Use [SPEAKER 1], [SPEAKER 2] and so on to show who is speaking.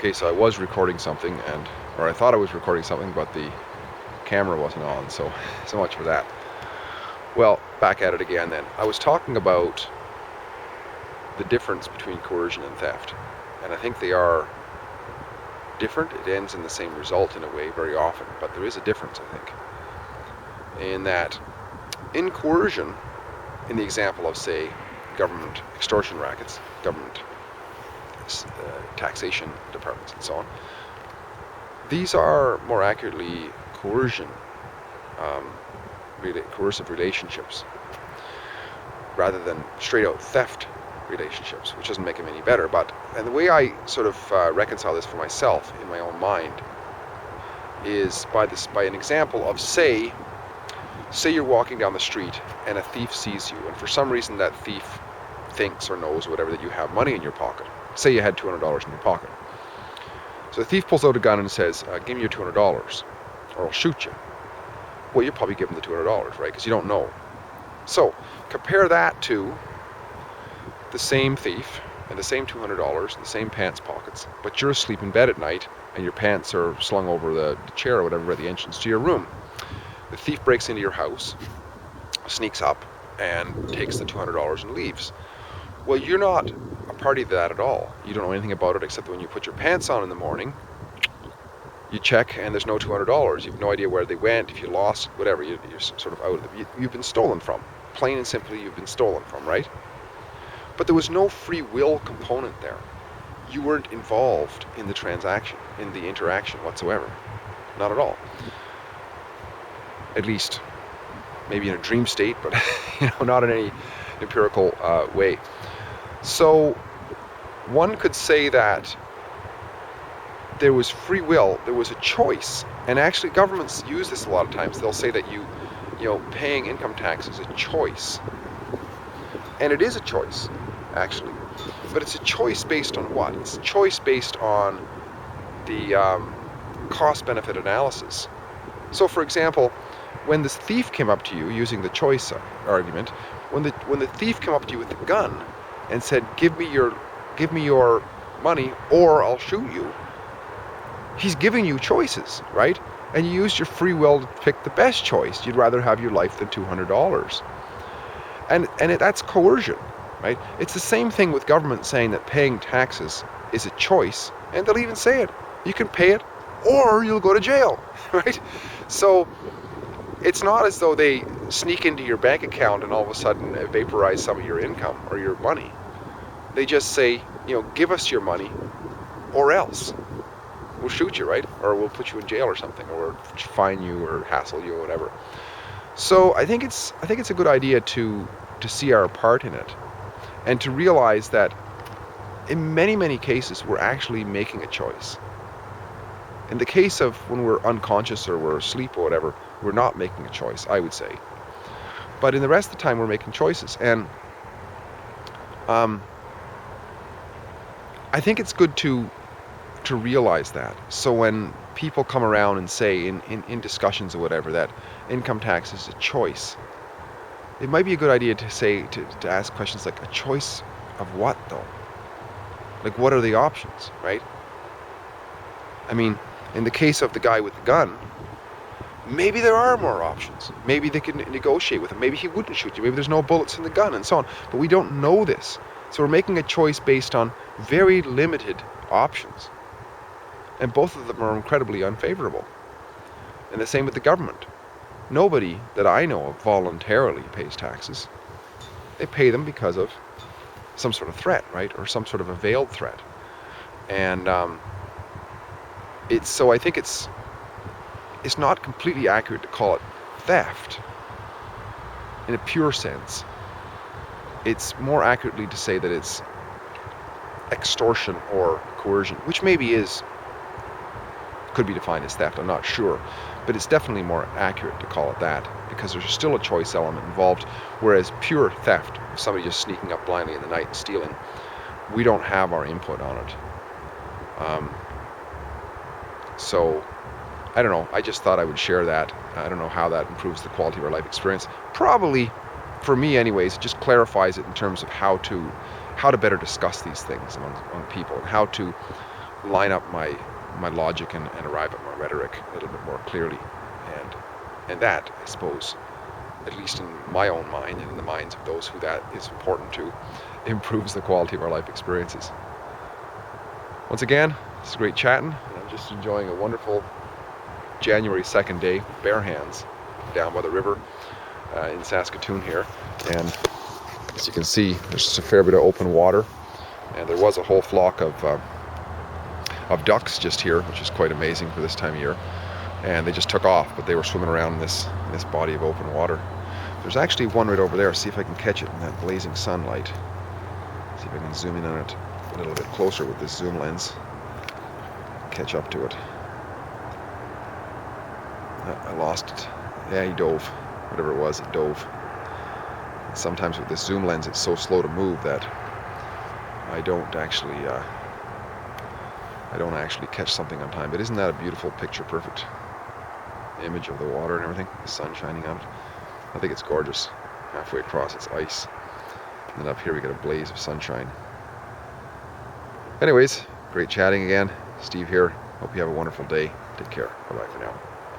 [SPEAKER 1] Okay, so I was recording something, or I thought I was recording something, but the camera wasn't on, so much for that. Well, back at it again then. I was talking about the difference between coercion and theft, and I think they are different. It ends in the same result in a way very often, but there is a difference, I think, in that in coercion, in the example of, say, government extortion rackets, government taxation departments and so on, these are more accurately coercive relationships rather than straight out theft relationships, which doesn't make them any better. And the way I sort of reconcile this for myself in my own mind is by an example of, say you're walking down the street and a thief sees you, and for some reason that thief thinks or knows or whatever that you have money in your pocket. Say you had $200 in your pocket. So the thief pulls out a gun and says, give me your $200 or I'll shoot you. Well, you'll probably give him the $200, right? Because you don't know. So compare that to the same thief and the same $200 in the same pants pockets, but you're asleep in bed at night and your pants are slung over the chair or whatever at the entrance to your room. The thief breaks into your house, sneaks up, and takes the $200 and leaves. Well, you're not a party to that at all. You don't know anything about it except that when you put your pants on in the morning, you check and there's no $200. You have no idea where they went, if you lost, whatever. You're sort of out of it. You've been stolen from. Plain and simply, you've been stolen from, right? But there was no free will component there. You weren't involved in the transaction, in the interaction whatsoever. Not at all. At least, maybe in a dream state, but not in any empirical way. So one could say that there was free will, there was a choice, and actually governments use this a lot of times. They'll say that paying income tax is a choice, and it is a choice, actually, but it's a choice based on what? It's a choice based on the cost-benefit analysis. So, for example, when this thief came up to you, using the choice argument, when the thief came up to you with the gun and said, give me your money or I'll shoot you, he's giving you choices, right? And you used your free will to pick the best choice. You'd rather have your life than $200. And that's coercion, right? It's the same thing with government saying that paying taxes is a choice, and they'll even say it. You can pay it or you'll go to jail, right? So it's not as though they sneak into your bank account and all of a sudden vaporize some of your income or your money. They just say, give us your money or else. We'll shoot you, right? Or we'll put you in jail or something, or fine you or hassle you or whatever. So I think it's a good idea to see our part in it and to realize that in many, many cases we're actually making a choice. In the case of when we're unconscious or we're asleep or whatever, we're not making a choice, I would say. But in the rest of the time, we're making choices. And I think it's good to realize that. So when people come around and say in discussions or whatever that income tax is a choice, it might be a good idea to say, to ask questions like, a choice of what, though? Like, what are the options, right? I mean, in the case of the guy with the gun, maybe there are more options. Maybe they can negotiate with him. Maybe he wouldn't shoot you. Maybe there's no bullets in the gun and so on. But we don't know this. So we're making a choice based on very limited options. And both of them are incredibly unfavorable. And the same with the government. Nobody that I know of voluntarily pays taxes. They pay them because of some sort of threat, right? Or some sort of a veiled threat. And so I think it's not completely accurate to call it theft in a pure sense. It's more accurately to say that it's extortion or coercion, which maybe could be defined as theft, I'm not sure, but it's definitely more accurate to call it that because there's still a choice element involved, whereas pure theft, somebody just sneaking up blindly in the night and stealing, we don't have our input on it. So I don't know, I just thought I would share that. I don't know how that improves the quality of our life experience. Probably, for me anyways, it just clarifies it in terms of how to better discuss these things among people, and how to line up my logic and arrive at my rhetoric a little bit more clearly. And that, I suppose, at least in my own mind and in the minds of those who that is important to, improves the quality of our life experiences. Once again, it's great chatting, and I'm just enjoying a wonderful January 2nd day with bare hands down by the river in Saskatoon here. And as you can see, there's just a fair bit of open water, and there was a whole flock of ducks just here, which is quite amazing for this time of year. And they just took off, but they were swimming around in this body of open water. There's actually one right over there. See if I can catch it in that blazing sunlight. See if I can zoom in on it a little bit closer with this zoom lens. Catch up to it. I lost it. Yeah, he dove. Whatever it was, it dove. Sometimes with this zoom lens, it's so slow to move that I don't actually catch something on time. But isn't that a beautiful picture perfect image of the water and everything, the sun shining on it? I think it's gorgeous. Halfway across it's ice, and then up here we get a blaze of sunshine. Anyways, great chatting again. Steve here. Hope you have a wonderful day. Take care. Bye bye for now.